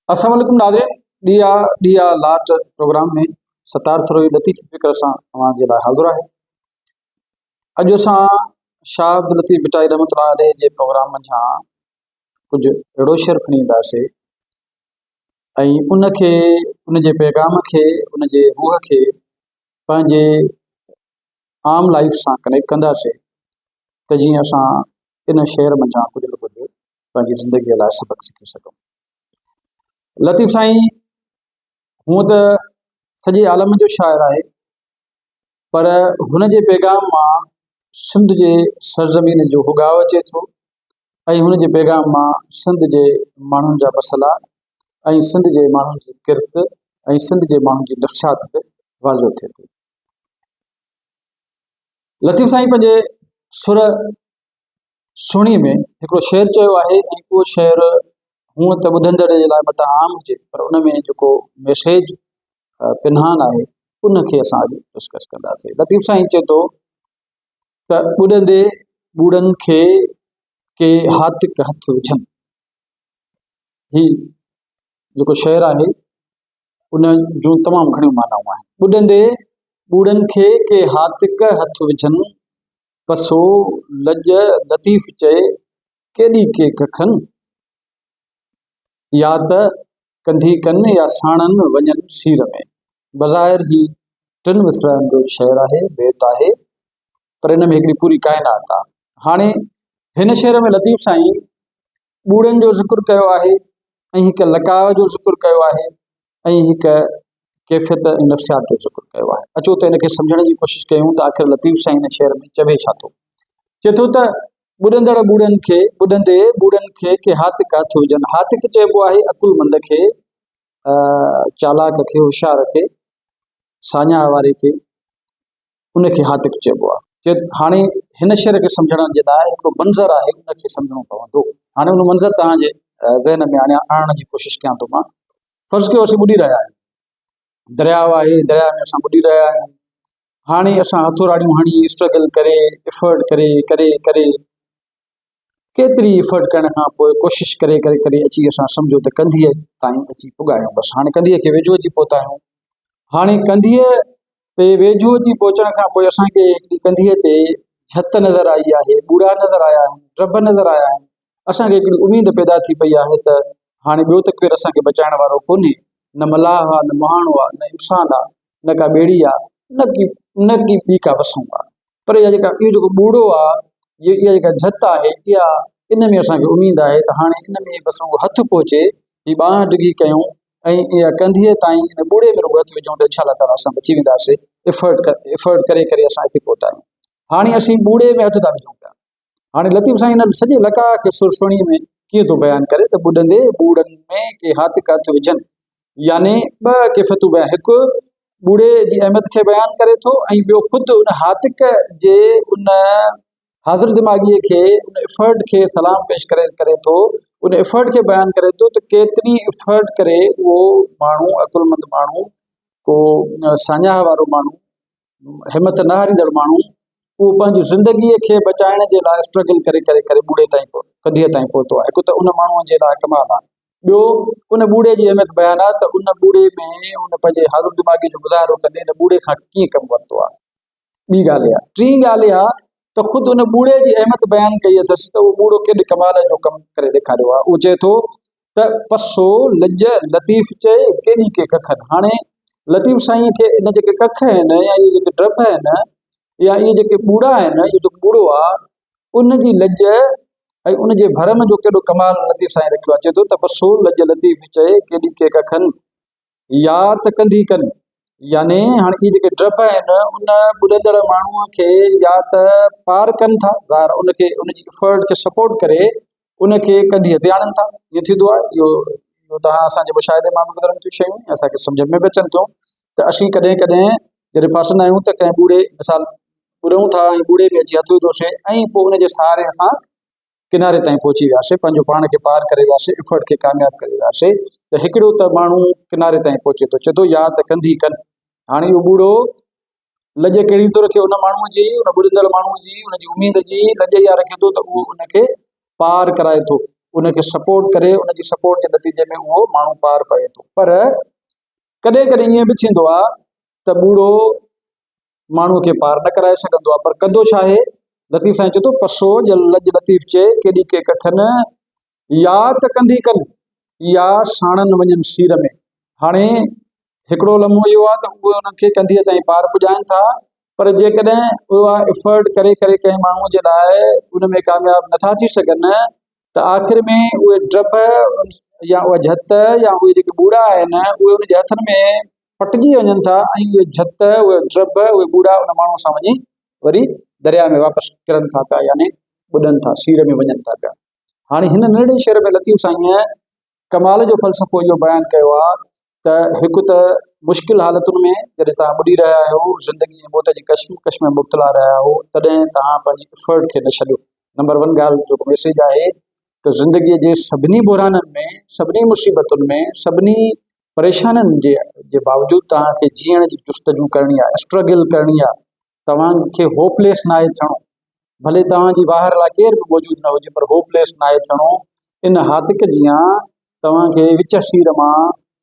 अस्सलाम वालेकुम नाज़रीन, दिया दिया लाट प्रोग्राम में सतार सरोई लतीफ़ फ़िक्र सां तव्हांजे लाइ हाज़िर आहे। अॼु असां शाह अब्दुल लतीफ़ बिटाई रहमतुल्लाह अलैह जे प्रोग्राम मंझां कुझु अहिड़ो शेयर खणी ईंदासीं ऐं उनखे उनजे पैगाम खे उनजे रूह खे पंहिंजे आम लाइफ सां कनेक्ट कंदासीं त जीअं असां इन शेयर मंझां कुझु न कुझु पंहिंजी ज़िंदगीअ लाइ सबक़ सिखी सघूं। लतीफ़ साईं हूअं त सॼे आलम जो शाइर आहे, पर हुन जे पैगाम मां सिंध जे सरज़मीन जो हुगाव अचे थो ऐं हुन जे पैगाम मां सिंध जे माण्हुनि जा मसइला ऐं सिंध जे माण्हुनि जी किरत ऐं सिंध जे माण्हुनि जी नफ़्सियात बि वाज़ो थिए थी। लतीफ़ साईं पंहिंजे सुर सुहिणी में हिकिड़ो शेर चयो आहे ऐं उहो शेर हूअं त ॿुधंदड़ जे लाइ मतां आम हुजे, पर उन में जेको मैसेज पिनहान आहे उनखे असां अॼु डिस्कस कंदासीं। लतीफ़ साईं चए थो त ॿुॾंदे ॿूड़नि खे के हातिक हथ विझनि। ही जेको शेर आहे उन जूं तमामु घणियूं मानाऊं आहिनि। ॿुॾंदे ॿूड़नि खे के हातिक हथ विझनि, पसो लॼ लतीफ़ चए केॾी के कखनि, या त कंधी कनि या साणनि वञनि सीर में। बज़ाहिर ही टिनि मिसरनि जो शेर आहे, बेत आहे, पर इन में हिकिड़ी पूरी काइनात आहे। हाणे हिन शेर में लतीफ़ साईं ॿूड़नि जो ज़िक्र कयो आहे ऐं हिकु लकाव जो ज़िक्र कयो आहे ऐं हिकु कैफ़ियत ऐं नफ़्सियात जो ज़िक्र कयो आहे। अचो त इनखे सम्झण जी कोशिशि कयूं त आख़िर लतीफ़ साईं हिन शेर में चवे छा थो। चए थो त ॿुॾंदड़ ॿूड़नि खे ॿुॾंदे ॿूड़नि खे के हातिक हथ विझनि। हातिक चइबो आहे अकुलमंद खे, चालाक खे, होशियार खे, साञा वारे खे, उनखे हातिक चइबो आहे। हाणे हिन शेर खे सम्झण जे लाइ हिकिड़ो मंज़र आहे, उनखे सम्झणो पवंदो। हाणे उन मंज़र तव्हांजे ज़हन में आणण जी कोशिशि कयां थो मां। फ़र्ज़ु कयो असीं ॿुॾी रहिया आहियूं, दरियाव आहे, दरिया में असां ॿुॾी रहिया आहियूं। हाणे असां हथोराड़ियूं हणी स्ट्रगल करे एफर्ट करे करे करे केतिरी एफर्ट करण खां पोइ कोशिशि करे करे करे अची असां सम्झो त कंधीअ ताईं अची पुॻा आहियूं। बसि हाणे कंधीअ खे वेझो अची पहुता आहियूं। हाणे कंधीअ ते वेझो अची पहुचण खां पोइ असांखे हिकिड़ी कंधीअ ते झत नज़र आई आहे, ॿूड़ा नज़र आया आहिनि, ड्रब नज़र आया आहिनि। असांखे हिकिड़ी उमेद पैदा थी पई आहे त हाणे ॿियो त केरु असांखे बचाइण वारो कोन्हे, न मलाह आहे, न मुहाणो आहे, न इंसानु आहे, न का ॿेड़ी आहे, न की ॿी का वसूं आहे। पर इहो जेको ॿूड़ो आहे, इहा जेका झत आहे, इहा इन में असांखे उमेद आहे त हाणे इन में बसि उहो हथु पहुचे, ही ॿांह डिघी कयूं ऐं इहा कंधीअ ताईं इन ॿूड़े में रुॻो हथु विझूं त इनशा अल्लाह ताला असां बची वेंदासीं। एफर्ट करे करे असां हिते पहुता आहियूं। हाणे असीं ॿूड़े में हथु था विझूं पिया। हाणे लतीफ़ साईं हिन सॼे लका खे सुरसुणी में कीअं थो बयानु करे त ॿुॾंदे ॿूड़नि में के हातिक हथु विझनि, याने ॿ कैफ़ियतूं बयानु, हिकु ॿूड़े जी अहमियत खे बयानु करे थो ऐं ॿियो ख़ुदि उन हातिक जे उन हाज़िर दिमाग़ीअ खे, उन एफर्ट खे सलाम पेश करे थो, उन एफर्ट खे बयानु करे थो त केतिरी एफर्ट करे उहो माण्हू, अकुलमंद माण्हू, को साञा वारो माण्हू, हिमत न हारींदड़ माण्हू, उहो पंहिंजी ज़िंदगीअ खे बचाइण जे लाइ स्ट्रगल करे करे करे ॿूड़े ताईं कंधीअ ताईं पहुतो आहे। हिकु त उन माण्हूअ जे लाइ कमाल आहे। ॿियो उन ॿूड़े जी अहमियत बयानु आहे त उन ॿूड़े में उन पंहिंजे हाज़िर दिमाग़ी जो मुज़ाहिरो कंदे इन ॿूड़े खां कीअं कमु वरितो आहे। ॿी ॻाल्हि आहे, टी ॻाल्हि आहे त ख़ुदि उन ॿूड़े जी अहमियत बयानु कई अथसि त उहो ॿूड़ो केॾे कमाल जो कमु करे ॾेखारियो आहे। उहो चए थो त पसो लॼ लतीफ़ चए केॾी के कखनि। हाणे लतीफ़ साईं खे इन जेके कख आहिनि या इहे जेके ड्रब आहिनि या इहे जेके ॿूड़ा आहिनि, इहो जेको ॿूड़ो आहे उन जी लॼ ऐं उन जे भरम जो केॾो कमाल लतीफ़ साईं रखियो आहे। चए थो त पसो लॼ लतीफ़ चए केॾी के कखनि, या त कंधी कनि, याने हाणे इहे जेके ड्रब आहिनि उन ॿुॾंदड़ माण्हूअ खे या त पार कनि था, ज़ाहिर उनखे उनजी एफर्ट खे सपोर्ट करे उनखे कंधीअ ते आणनि था। इहो थींदो आहे। इहो तव्हां असांजे मुशाहिदे मां बि गुज़रनि थियूं शयूं, असांखे सम्झ में बि अचनि थियूं त असीं कॾहिं कॾहिं जॾहिं फासंदा आहियूं त कंहिं ॿूड़े मिसाल ॿुड़ूं था ऐं ॿूड़े में अची हथु विधोसीं ऐं पोइ उनजे सहारे असां किनारे ताईं पहुची वियासीं, पंहिंजो पाण खे पार करे वियासीं, एफर्ट खे कामयाबु करे वियासीं, त हिकिड़ो त माण्हू किनारे ताईं पहुचे थो, चए थो या त कंधी कनि। हाणे इहो ॿूड़ो लॼ कहिड़ी थो रखे उन माण्हूअ जी, उन ॿुॾंदड़ माण्हूअ जी, उनजी उमेद जी लॼ इहा रखे थो त उहो उनखे पार कराए थो। उनखे सपोर्ट करे, उनजी सपोर्ट जे नतीजे में उहो माण्हू पार पए थो। पर कॾहिं कॾहिं ईअं बि थींदो आहे त ॿूढ़ो माण्हूअ खे पार न कराए सघंदो आहे, पर कंदो छा आहे? लतीफ़ साईं चए थो पसो जल लज लतीफ़ चए केॾी के कठनि या त कंधी कनि या साणनि वञनि सीर में। हाणे हिकिड़ो लम्हो इहो आहे त उहे उन्हनि खे कंधीअ ताईं पार पुॼाइनि था, पर जेकॾहिं उहा एफर्ट करे करे कंहिं माण्हूअ जे लाइ उन में कामयाबु नथा थी सघनि त आख़िर में उहे ड्रब या उहा झत या उहे जेके ॿूढ़ा आहिनि उहे उनजे हथनि में पटिजी वञनि था, ऐं उहे झत उहे ड्रब उहे ॿूढ़ा उन माण्हूअ सां वञी वरी दरिया में वापसि किरनि था पिया, यानी ॿुॾनि था, सीर में वञनि था पिया। हाणे हिन नंढे शेर में लतीफ़ साईं कमाल जो फ़लसफ़ो इहो बयानु कयो आहे त हिकु त मुश्किल हालतुनि में जॾहिं तव्हां ॿुॾी रहिया आहियो, ज़िंदगी जी मौत जी कश्मकश में मुब्तला रहिया आहियो, तॾहिं तव्हां पंहिंजी एफर्ट खे न छॾियो। नंबर 1 ॻाल्हि जेको मैसेज आहे त ज़िंदगीअ जे सभिनी बुरहाननि में, सभिनी मुसीबतुनि में, सभिनी परेशानियुनि जे बावजूदि तव्हांखे जीअण जी जुस्तजू करणी आहे, स्ट्रगल करणी आहे। तव्हांखे होपलेस न आहे थियणो, भले तव्हांजी ॿाहिरि लाइ केर बि मौजूदु न हुजे, पर होपलेस न आहे थियणो। इन हातिक जीअं तव्हांखे विच सीर मां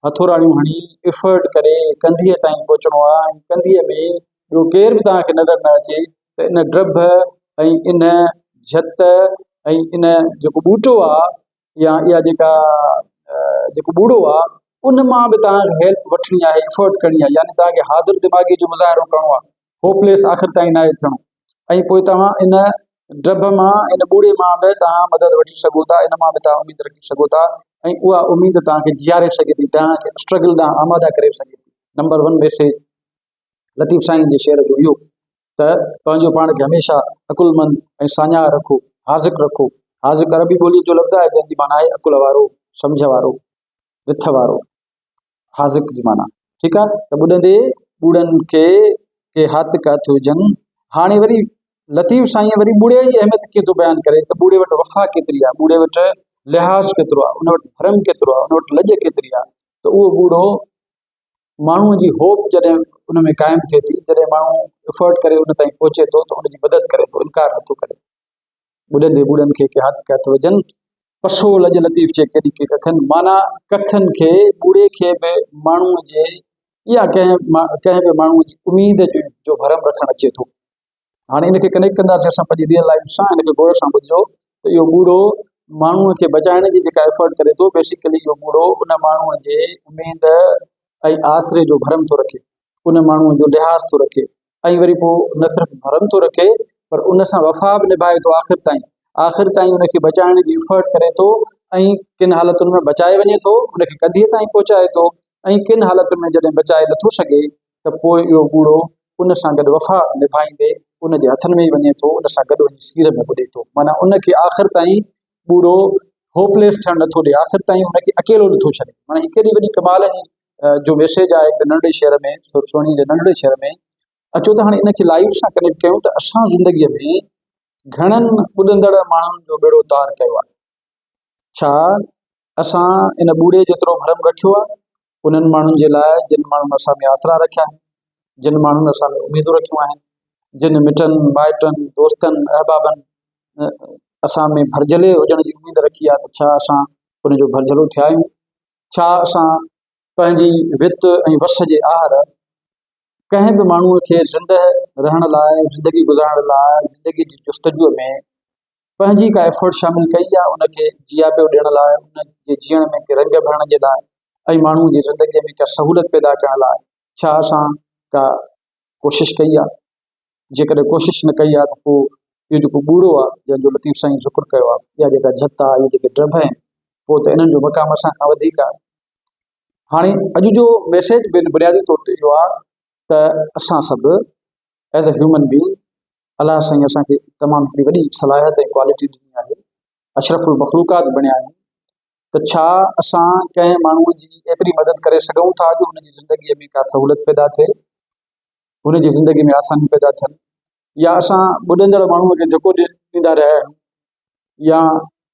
हथोराड़ियूं हणी एफर्ट करे कंधीअ ताईं पहुचणो आहे, ऐं कंधीअ में ॿियो केर बि तव्हांखे नज़र न अचे त इन ड्रब ऐं इन झत ऐं इन जेको ॿूटो आहे या इहा जेको ॿूढ़ो आहे उन मां बि तव्हांखे हेल्प वठणी आहे, एफर्ट करणी आहे, यानी तव्हांखे हाज़िर दिमाग़ी जो मुज़ाहिरो करिणो आहे, होपलेस आख़िर ताईं न आहे थियणो। ऐं पोइ तव्हां इन ड्रब मां, इन ॿूढ़े मां बि तव्हां मदद वठी सघो था, इन मां बि तव्हां उमेद रखी सघो था, ऐं उहा उमेद तव्हांखे जीआरे सघे थी, तव्हांखे स्ट्रगल ॾांहुं आमादा करे सघे थी। नंबर 1 मैसेज लतीफ़ साईं जे शेर जो इहो त पंहिंजो पाण खे हमेशह अकुलमंद ऐं साञा रखो, हाज़िक रखो। हाज़िक अरबी ॿोलीअ जो लफ़्ज़ आहे जंहिंजी माना आहे अकुल वारो, सम्झ वारो, विथ वारो, हाज़िक जी माना, ठीकु आहे। त ॿुॾंदे ॿूढ़नि खे के हातिक हथ हुजनि। हाणे वरी लतीफ़ साईं वरी ॿूढ़े जी अहमियत कीअं थो बयानु करे त ॿूढ़े वटि वफ़ा केतिरी आहे, ॿूढ़े वटि लिहाज़ केतिरो आहे, उन वटि भरम केतिरो आहे, उन वटि लॼ केतिरी आहे। त उहो ॿूढ़ो माण्हूअ जी होप जॾहिं उन में क़ाइमु थिए थी, जॾहिं माण्हू एफर्ट करे उन ताईं पहुचे थो त उनजी मदद करे थो, इनकार नथो करे। ॿुॾंदे ॿूढ़नि खे के हातिक हथ हुजनि, पसो लज लतीफ़ चए केॾी के कखनि, माना कखनि खे ॿूढ़े खे बि माण्हूअ जे या कंहिं बि माण्हूअ जी उमेद जो भरम रखणु अचे थो। हाणे इनखे कनेक्ट कंदासीं असां पंहिंजी रियल लाइफ सां, इनखे गौर सां ॿुधिजो त इहो ॿूढ़ो माण्हूअ खे बचाइण जी जेका एफर्ट करे थो, बेसिकली इहो ॿूढ़ो उन माण्हूअ जे उमेद ऐं आसरे जो भरम थो रखे, उन माण्हूअ जो लिहाज़ थो रखे, ऐं वरी पोइ न सिर्फ़ु भरम थो रखे पर उन सां वफ़ा बि निभाए थो आख़िर ताईं उनखे बचाइण जी एफर्ट करे थो, ऐं किन हालतुनि में बचाए वञे थो, उनखे कंधीअ ताईं पहुचाए थो, ऐं किन हालतुनि में जॾहिं बचाए नथो सघे त पोइ इहो ॿूढ़ो उन सां गॾु वफ़ा निभाईंदे उन जे हथनि में ई वञे थो, उन सां गॾु वञी सीर में ॿुॾे थो। माना उनखे आख़िर ताईं ॿूढ़ो होपलेस थियणु नथो ॾिए, आख़िर ताईं उनखे अकेलो नथो छॾे। माना हिकु केॾी वॾी कमाल जी जो मैसेज आहे हिकु नंढे शहर में, सुरसोनी जे नंढड़े शहर में। अचो त हाणे इनखे लाइफ सां कनेक्ट कयूं त असां ज़िंदगीअ में घणनि ॿुॾंदड़ माण्हुनि जो बेड़ो तार कयो आहे। छा असां इन ॿूढ़े जेतिरो भरम रखियो आहे उन्हनि माण्हुनि जे लाइ जिन माण्हुनि असां में आसरा रखिया आहिनि, जिन माण्हुनि असां में उमेदूं रखियूं आहिनि, जिन मिटनि माइटनि दोस्तनि अहबाबनि असां में भरजले हुजण जी उमेद रखी आहे, त छा असां उनजो भरजलो थिया आहियूं? छा असां पंहिंजी वित ऐं वस जे आहार कंहिं बि माण्हूअ खे ज़िंदह रहण लाइ, ज़िंदगी गुज़ारण लाइ, ज़िंदगी जी जुस्तजूअ में पंहिंजी का एफर्ट शामिल कई आहे, उनखे जियाबियो ॾियण लाइ, उन जे जीअण में के रंग भरण जे लाइ, ऐं माण्हू जी ज़िंदगीअ में का सहूलियत पैदा करण लाइ छा असां का कोशिशि कई आहे? जेकॾहिं कोशिशि न कई आहे त पोइ इहो जेको ॿूढ़ो आहे जंहिंजो लतीफ़ साईं ज़िक्र कयो आहे, इहा जेका झत आहे, इहे जेके ड्रब आहिनि, पोइ त इन्हनि जो मक़ाम असां खां वधीक आहे। हाणे अॼु जो मैसेज बुनियादी तौर ते इहो आहे त असां सभु एज़ अ ह्यूमन बीइंग, अलाह साईं असांखे तमामु हिकिड़ी वॾी सलाहियत ऐं क्वालिटी ॾिनी आहे, अशरफुल मखलूक़ात बणिया आहिनि, त छा असां कंहिं माण्हूअ जी एतिरी मदद करे सघूं था जो हुनजी ज़िंदगीअ में का सहूलियत पैदा थिए, हुनजी ज़िंदगी में आसानी पैदा थियनि, या असां ॿुॾंदड़ माण्हूअ खे धिको ॾींदा रहिया आहियूं या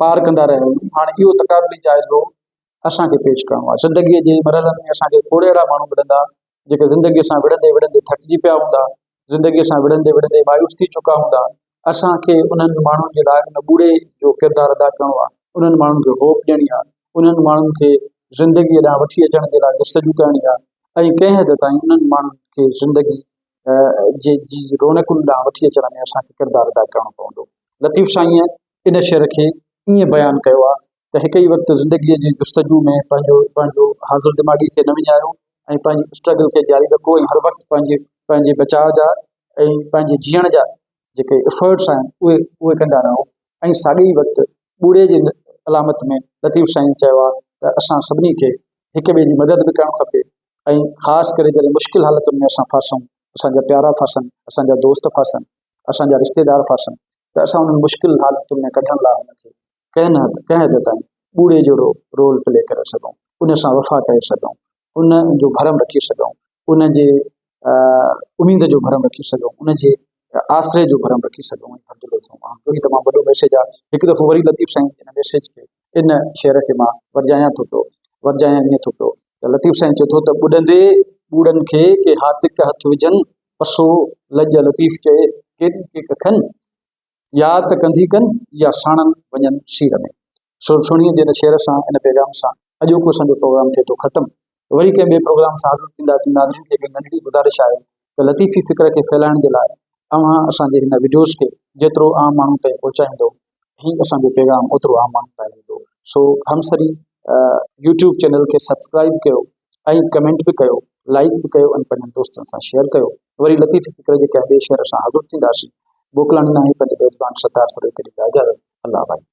पार कंदा रहिया आहियूं? हाणे इहो तक़ाबली जाइज़ो असांखे पेश करिणो आहे। ज़िंदगीअ जे मरहलनि में असांखे खोड़ अहिड़ा माण्हू मिलंदा जेके ज़िंदगीअ सां विढ़ंदे विढ़ंदे थकिजी पिया हूंदा, ज़िंदगीअ सां विढ़ंदे विढ़ंदे मायूस थी चुका हूंदा। असांखे उन्हनि माण्हुनि जे लाइ उन ॿूढ़े जो किरदारु अदा करिणो आहे, उन्हनि माण्हुनि खे होप ॾियणी आहे, उन्हनि माण्हुनि खे ज़िंदगीअ ॾांहुं वठी अचण जे लाइ जस्तजू करणी आहे, ऐं कंहिं हद ताईं उन्हनि माण्हुनि खे ज़िंदगी जी रौनकुनि ॾांहुं वठी अचण में असांखे किरदारु अदा करणो पवंदो। लतीफ़ साईंअ इन शेर खे ईअं बयानु कयो आहे त हिकु ई वक़्तु ज़िंदगीअ जी जस्तजू में पंहिंजो हाज़िर दिमाग़ी खे न विञायो ऐं पंहिंजी स्ट्रगल खे जारी रखो, ऐं हर वक़्तु पंहिंजे बचाव जा ऐं पंहिंजे जीअण जा जेके एफर्ट्स आहिनि उहे कंदा रहो। ऐं साॻे ई वक़्तु ॿूड़े जी अलामत में लतीफ़ साईं चयो आहे त असां सभिनी खे हिक ॿिए जी मदद बि करणु खपे, ऐं ख़ासि करे जॾहिं मुश्किल हालतुनि में असां फासूं, असांजा प्यारा फासनि, असांजा दोस्त फासनि, असांजा रिश्तेदार फासनि, त असां उन्हनि मुश्किल हालतुनि में कढण लाइ हुनखे कंहिं हद ताईं ॿूड़े जो रोल प्ले करे सघूं, उन सां वफ़ा करे सघूं, उन जो भरम रखी सघूं, उन जे उमेद जो भरम रखी सघूं, उन जे आसिरे जो भरम रखी सघूं। ऐं तमामु वॾो मैसेज आहे। हिकु दफ़ो वरी लतीफ़ साईं इन मैसेज खे, इन शेर खे मां वरजायां ईअं थो पियो त लतीफ़ साईं चए थो त ॿुॾंदे ॿूड़नि खे के हातिक हथ विझनि, पसो लॼ लतीफ़ चए केॾी के कखनि, या त कंधी कनि या साणनि वञनि सीर में। सुणिए जे इन शेर सां, इन पैगाम सां अॼोको असांजो प्रोग्राम थिए थो ख़तमु। वरी कंहिं ॿिए प्रोग्राम सां हाज़िर थींदासीं। नाज़रीन खे हिकु नंढड़ी गुज़ारिश आहे त लतीफ़ी फ़िक्र खे फैलाइण जे लाइ तव्हां असांजे हिन वीडियोज़ खे जेतिरो आम माण्हू ताईं पहुचाईंदो, ही असांजो पैगाम ओतिरो आम माण्हू ताईं वेंदो। सो हमसरी यूट्यूब चैनल खे सब्सक्राइब कयो ऐं कमेंट बि कयो, लाइक बि कयो, ऐं पंहिंजनि दोस्तनि सां शेयर कयो। वरी लतीफ़ी फ़िक्र जे कंहिं ॿिए शेर सां हाज़िर थींदासीं। मोकिलाणी नाहे पंहिंजे मेज़बान सतार सरोज खे इजाज़त। अल्लाह भाई।